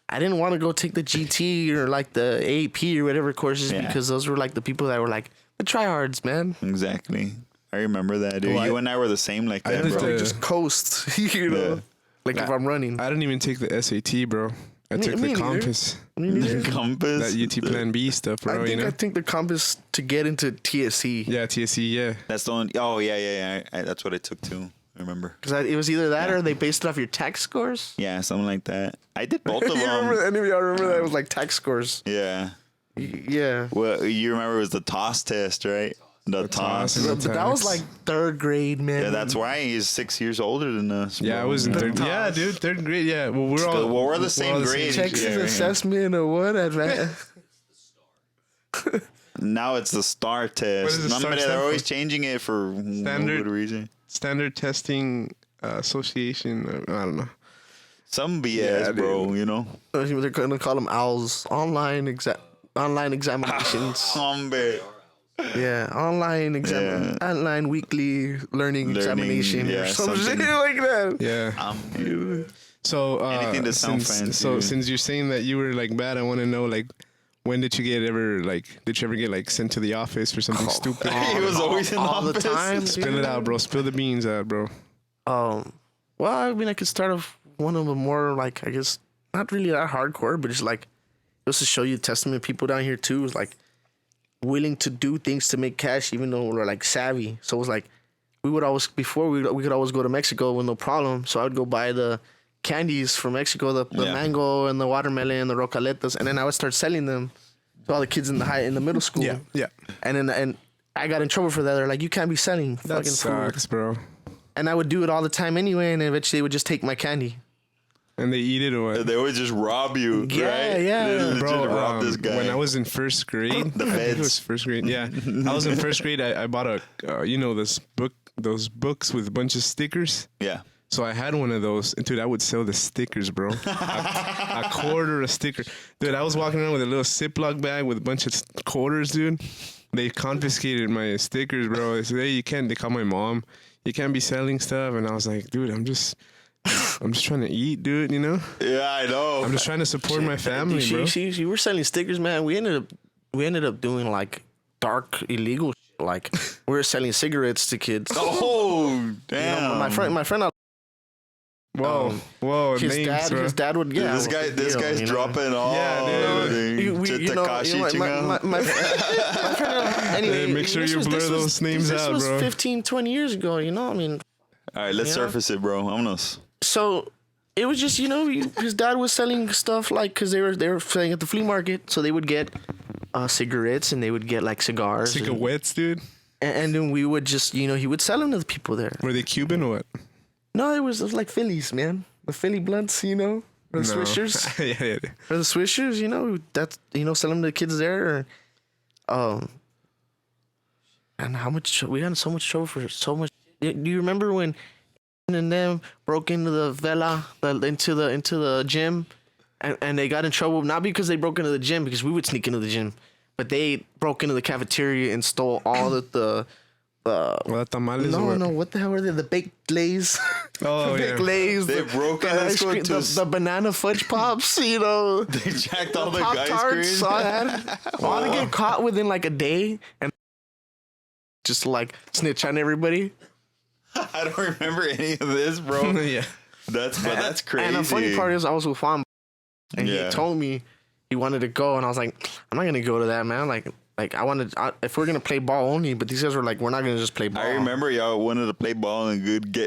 I didn't want to go take the GT or like the AP or whatever courses because those were like the people that were like the tryhards, man. Exactly. I remember that, dude. Well, you and I were the same like that, did bro. the- Just coast, you know? Like if I'm running. I didn't even take the SAT, bro. I took me the neither. compass. Me neither. Compass. That UT Plan B stuff, bro. I think the compass to get into TSC. Yeah, TSC, yeah. That's the one. Oh, yeah. That's what I took too. I remember. Because it was either that or they based it off your tax scores. Yeah, something like that. I did both of You remember, them. any of y'all remember that? It was like tax scores. Yeah. Yeah. Well, you remember it was the toss test, right? The toss. toss. But that was like 3rd grade, man. Yeah, that's why he's 6 years older than us. Yeah, I bro. was in third. toss. Yeah, dude, 3rd grade. Yeah, well, we're all. Well, we're the all same grade. Texas Yeah, right. assessment or what? Advance. Now it's the STAR test. What does the STAR They're stand always for? changing it for no Standard. good reason. Standard Testing Association. I don't know. Some BS, Yeah, bro. You know. They're going to call them owls. Online examinations. Hombre. Yeah, online weekly learning examination or some shit something. like that. Yeah. So Anything to sound fancy. since you're saying that you were like bad, I want to know like when did you ever get like sent to the office for something stupid? He was always in the all the office. time. Spill it out, bro. Spill the beans out, bro. Well, I mean, I could start off one of the more like, I guess, not really that hardcore, but just like, just to show you testament people down here too, is like willing to do things to make cash, even though we're like savvy. So it was like, we would always, before we could always go to Mexico with no problem. So I would go buy the candies from Mexico, the mango and the watermelon and the rocaletas, and then I would start selling them to all the kids in the middle school. Yeah. And I got in trouble for that. They're like, you can't be selling That fucking sucks, food. bro. And I would do it all the time anyway, and eventually they would just take my candy. And they eat it or what? They would just rob you, Yeah, right? yeah. They legit Bro, rob this guy. when I was in first grade, The I think it feds. was first grade. Yeah, I was in first grade. I bought those books with a bunch of stickers. Yeah. So I had one of those, and dude, I would sell the stickers, bro. a quarter a sticker, dude. I was walking around with a little Ziploc bag with a bunch of quarters, dude. They confiscated my stickers, bro. They said, "Hey, you can't." They called my mom. You can't be selling stuff, and I was like, dude, I'm just trying to eat, dude. You know, Yeah, I know. I'm just trying to support my family, bro. You were selling stickers, man. We ended up doing like dark illegal shit. Like we were selling cigarettes to kids. Oh, damn. You know, my friend. Whoa, His dad would. Yeah, this guy's dropping all. Yeah, dude. My friend. Anyway, Make sure this you was- blur this was- those names this out, was bro. 15, 20 years ago. You know, I mean, All right, let's Yeah. surface it, bro. Vámonos. so it was just his dad was selling stuff like because they were selling at the flea market, so they would get cigarettes and they would get like cigars, Cigarettes, dude. and then we would just he would sell them to the people there. Were they Cuban or what? No, it was like Phillies, man. The Philly blunts, or the Swishers. yeah. Or the Swishers, that's sell them to the kids there. And how much we got in so much trouble for so much. Do you remember when and them broke into the vela into the gym, and they got in trouble not because they broke into the gym because we would sneak into the gym, but they broke into the cafeteria and stole all the Well, tamales. or No, what? what the hell were they? The baked lays. Oh, the baked yeah. lays. They broke us the banana fudge pops. You know, They jacked all the Pop ice Tarts. cream. All to get caught within like a day and just like snitch on everybody. I don't remember any of this, bro. Yeah. That's crazy. And the funny part is, I was with Juan, and Yeah. he told me he wanted to go, and I was like, I'm not gonna go to that, man. Like if we're gonna play ball only, but these guys were like, we're not gonna just play ball. I remember y'all wanted to play ball and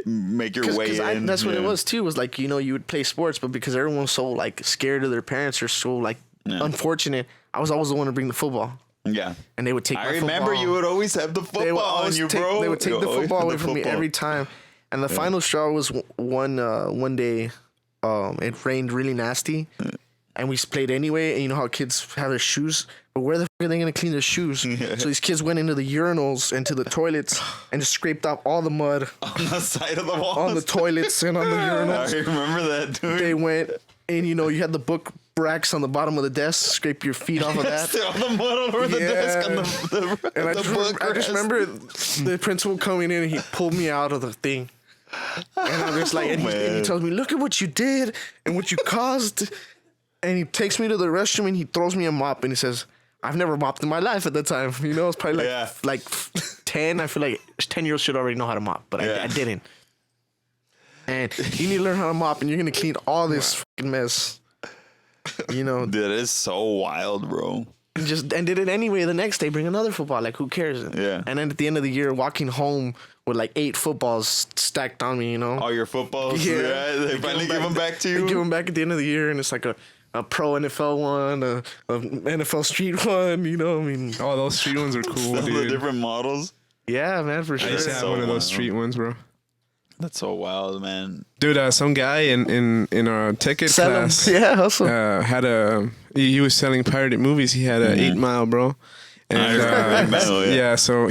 make your way in. That's what it was too. Was like, you know, you would play sports, but because everyone's so like scared of their parents or so like unfortunate, I was always the one to bring the football, Yeah. and they would take. I my remember football. you would always have the They would football on always you, take, bro. They would take You the always football had away the from me football. every time. And the final straw was one day. It rained really nasty, and we played anyway. And you know how kids have their shoes, but where the fuck are they gonna clean their shoes? So these kids went into the urinals and to the toilets and just scraped off all the mud On the side of the wall. on the toilets and on the I urinals. remember that, dude. They went, and you know, you had the book racks on the bottom of the desk. Scrape your feet off of that. All the mud all over the Yeah. desk on the And I the just, book I just rest. remember the principal coming in and he pulled me out of the thing. And I'm just like, and he man. tells me, look at what you did and what you caused. And he takes me to the restroom and he throws me a mop and he says, I've never mopped in my life at that time. You know, it's probably like 10. I feel like 10-year-olds should already know how to mop, but I didn't. And you need to learn how to mop and you're going to clean all this fucking mess. You know, That is so wild, bro. and did it anyway the next day, bring another football, like who cares? Yeah. And then at the end of the year, walking home with like 8 footballs stacked on me, you know. All your footballs, Yeah. they finally give them back to They give you. them back at the end of the year, and it's like a pro NFL one, a NFL street one, you know. I mean, Oh, those street ones are cool, All the dude. different models. yeah, man, for I sure. used to have so one of those wild. street ones, bro. That's so wild, man. Dude, some guy in our ticket Sell 'em. class Yeah, hustle. had he was selling pirated movies. He had a 8 Mile, bro. And I remember 8 Mile, yeah. so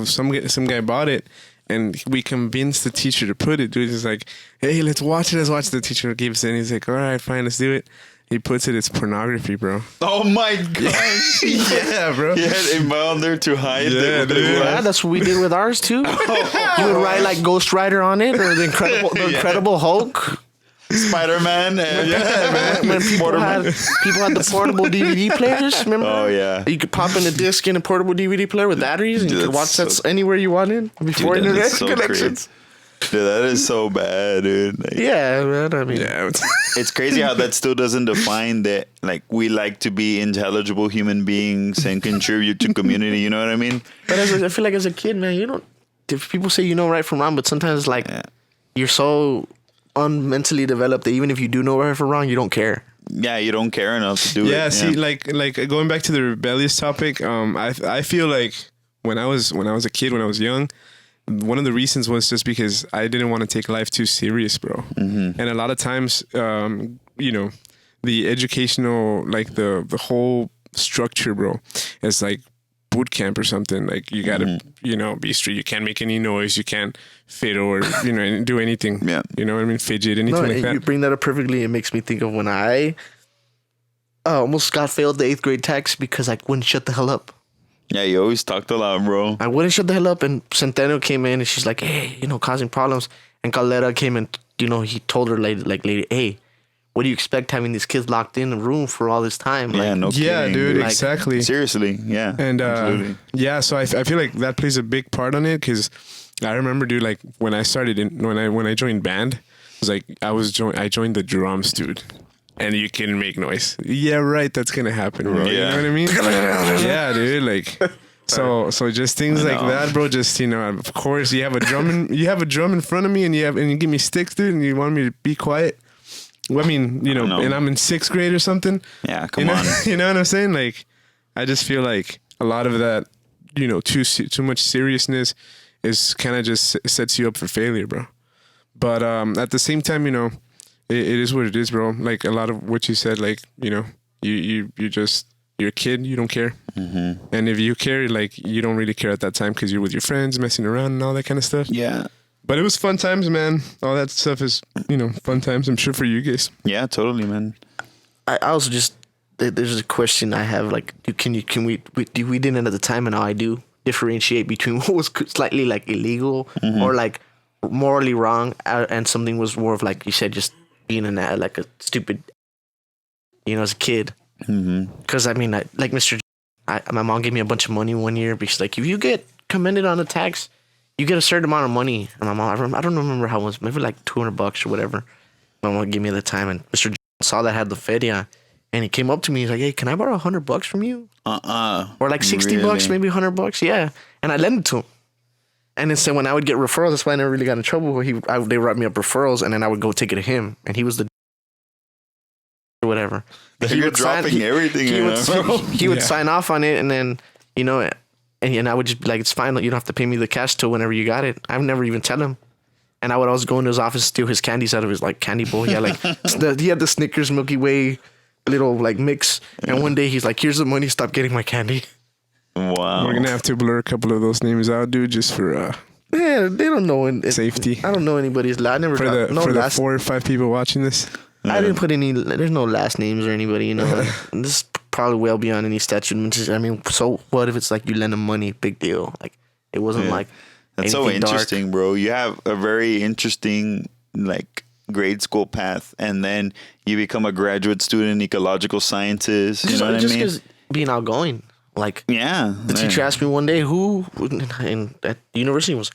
some guy bought it, and we convinced the teacher to put it. Dude, he's like, hey, let's watch it. Let's watch. The teacher gives in. He's like, all right, fine, let's do it. He puts it. It's pornography, bro. Oh my gosh. Yeah, bro. He had a mile there to hide. Yeah, what dude. it was. Yeah, that's what we did with ours too. You would write like Ghost Rider on it or the Incredible Hulk. Spider-Man. And When people had the portable DVD players, remember? Oh, yeah. You could pop in a disc in a portable DVD player with batteries, and you Dude, could watch that's that anywhere you wanted before Dude, that internet is so connections. crazy. Dude, that is so bad, dude. Like, Yeah, man. I mean, Yeah. it's crazy how that still doesn't define that, like, we like to be intelligible human beings and contribute to community. You know what I mean? but I feel like as a kid, man, you don't. If people say you know right from wrong, but sometimes like you're so unmentally developed that even if you do know right from wrong, you don't care. Yeah, you don't care enough to do it. Yeah, see, like going back to the rebellious topic, I feel like when I was a kid, when I was young, one of the reasons was just because I didn't want to take life too serious, bro. And a lot of times, you know, the educational, like the whole structure, bro, is like boot camp or something. Like you gotta, you know, be street. You can't make any noise. You can't fiddle or you know do anything. Yeah. You know what I mean? Fidget, anything like that. You bring that up perfectly. It makes me think of when I almost got failed the 8th grade text because I wouldn't shut the hell up. Yeah, you always talked a lot, bro. I wouldn't shut the hell up, and Centennial came in, and she's like, hey, you know, causing problems. And Calera came in, you know, he told her, lady, hey, what do you expect having these kids locked in a room for all this time? Yeah, Like, no Yeah, kidding, dude, like, exactly. Seriously, yeah. And absolutely. yeah, so I feel like that plays a big part on it because I remember, dude, like when I started when I joined band, it was like I joined the drums, dude, and you can make noise. Yeah, right. That's gonna happen, bro. You Yeah. know what I mean? Yeah, dude. Like so just things like that, bro. Just you know, of course, you have a drum in front of me, and you give me sticks, dude, and you want me to be quiet. Well, I mean, you know, know. and I'm in 6th grade or something. Yeah, come you know, on. You know what I'm saying? Like, I just feel like a lot of that, you know, too much seriousness is kind of just sets you up for failure, bro. But at the same time, you know, it is what it is, bro. Like a lot of what you said, like, you know, you're a kid, you don't care. Mm-hmm. And if you care, like, you don't really care at that time because you're with your friends, messing around and all that kind of stuff. Yeah. But it was fun times, man. All that stuff is, you know, fun times. I'm sure for you guys. Yeah, totally, man. I also just, there's a question I have, like, we didn't at the time, and now I do. differentiate between what was slightly like illegal or like morally wrong, and something was more of like you said, just being like a stupid, as a kid. Because I mean, like my mom gave me a bunch of money one year because like if you get commended on the tax, you get a certain amount of money. And my mom, I don't remember how much, maybe like $200 or whatever. My mom gave me at the time, and Mr. saw that I had the feria, and he came up to me. He's like, "Hey, can I borrow $100 from you?" Or like $60, maybe $100. Yeah, and I lent it to him. And then so when I would get referrals, that's why I never really got in trouble. They wrote me up referrals, and then I would go take it to him, and he was the or whatever. You're dropping everything. He would sign off on it, and then and I would just be like, "It's fine. You don't have to pay me the cash till whenever you got it." I would never even tell him. And I would always go into his office, steal his candies out of his like candy bowl. He had he had the Snickers Milky Way little like mix. And one day he's like, "Here's the money. Stop getting my candy." Wow. We're gonna have to blur a couple of those names out, dude, just for yeah, they don't know safety. I don't know anybody's last. I never For the last. 4 or 5 people watching this. I didn't put any. There's no last names or anybody. This is probably well beyond any statute. I mean, so what if it's like you lend them money? Big deal. Like it wasn't like. That's so interesting, dark. Bro. You have a very interesting like grade school path, and then you become a graduate student in ecological sciences. You know what I mean? Just being outgoing. Like, yeah, the teacher asked me one day at university was,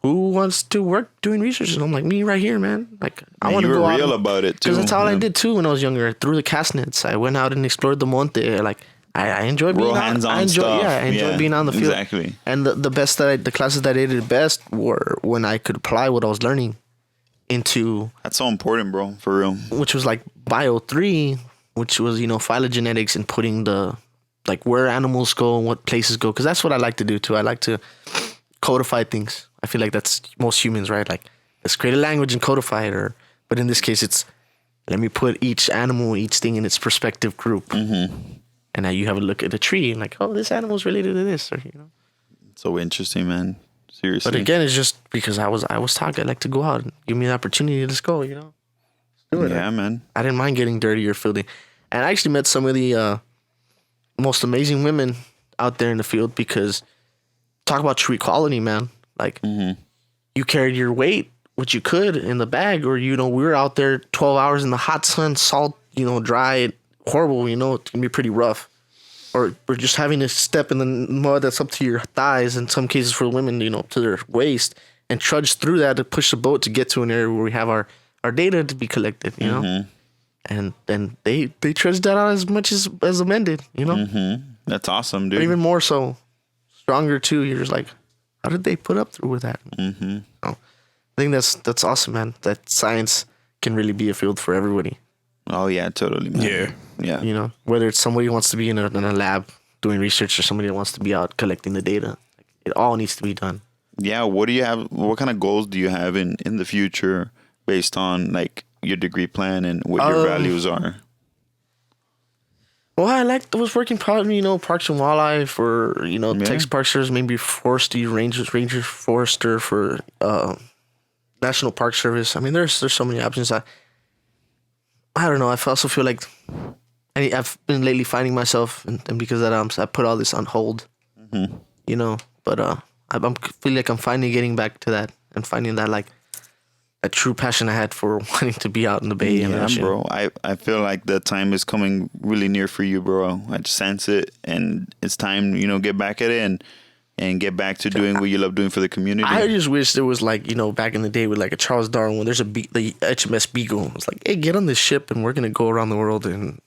who wants to work doing research? And I'm like, me right here, man. Like, I want to go out. You were real about it too. Because that's all I did too when I was younger. Through the cast nets, I went out and explored the monte. Like, I enjoy being hands-on stuff. Yeah, I enjoy being on the field. Exactly. And the classes that I did the best were when I could apply what I was learning into. That's so important, bro. For real. Which was like Bio 3, which was phylogenetics and putting like where animals go and what places go, because that's what I like to do too. I like to codify things. I feel like that's most humans, right? Like, let's create a language and codify it. But in this case, it's let me put each animal, each thing in its perspective group. And now you have a look at a tree and like, oh, this animal's related to this, or It's so interesting, man. Seriously. But again, it's just because I was taught I like to go out and give me the opportunity. Let's go, do it. Yeah, man. I didn't mind getting dirty or filthy, and I actually met some of the most amazing women out there in the field, because talk about true equality, man. Like, you carried your weight, what you could, in the bag, or we were out there 12 hours in the hot sun, salt, dry, horrible. It can be pretty rough. Or just having to step in the mud that's up to your thighs, in some cases for women, to their waist, and trudge through that to push the boat to get to an area where we have our data to be collected, And then they trudged that out as much as the men did, That's awesome, dude. But even more so, stronger too. You're just like, how did they put up through with that? I think that's awesome, man. That science can really be a field for everybody. Oh yeah, totally, man. Yeah. Whether it's somebody who wants to be in a lab doing research, or somebody that wants to be out collecting the data, it all needs to be done. Yeah. What do you have? What kind of goals do you have in the future based on like your degree plan and what your values are? Well, I was working probably, Parks and Wildlife, or, Texas Park Service, maybe Forestry, Ranger Forester for National Park Service. I mean, there's so many options. I don't know. I also feel like I've been lately finding myself, and because of that, I put all this on hold, but I feel like I'm finally getting back to that and finding that, like, a true passion I had for wanting to be out in the bay. Yeah, bro. I feel like the time is coming really near for you, bro. I just sense it, and it's time, get back at it and get back to doing what you love doing for the community. I just wish there was like, back in the day with like a Charles Darwin, when there's the HMS Beagle. It's like, hey, get on this ship and we're going to go around the world and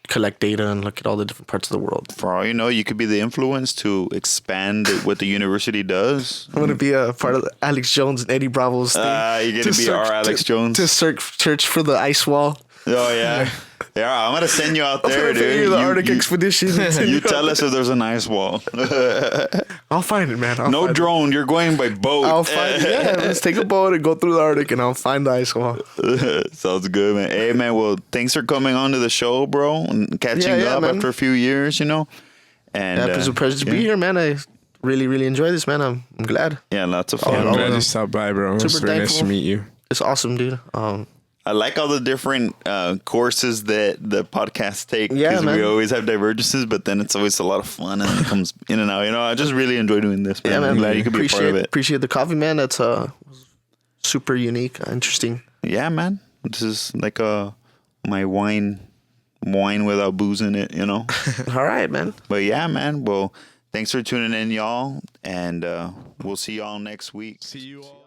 collect data and look at all the different parts of the world. For all you know, you could be the influence to expand what the university does. I'm going to be a part of Alex Jones and Eddie Bravo's thing. You're going to be our Alex Jones. To search for the ice wall. Oh, yeah. Yeah, I'm going to send you out there, dude. The Arctic expedition. You tell us if there's an ice wall. I'll find it, man. No drone. You're going by boat. I'll find it. Yeah, let's take a boat and go through the Arctic, and I'll find the ice wall. Sounds good, man. Hey, man, well, thanks for coming on to the show, bro, and catching up man. After a few years, And it's a pleasure to be here, man. I really, really enjoy this, man. I'm glad. Yeah, lots of fun. I'm glad you stopped by, bro. It's very nice to meet you. It's awesome, dude. I like all the different courses that the podcasts take. Yeah, because man. we always have divergences, but then it's always a lot of fun and it comes in and out. You know, I just really enjoy doing this, man. Yeah, man. I'm glad you could be a part of it. Appreciate the coffee, man. That's super unique, interesting. Yeah, man. This is like my wine without booze in it, you know. All right, man. But yeah, man. Well, thanks for tuning in, y'all, and we'll see y'all next week. See you all.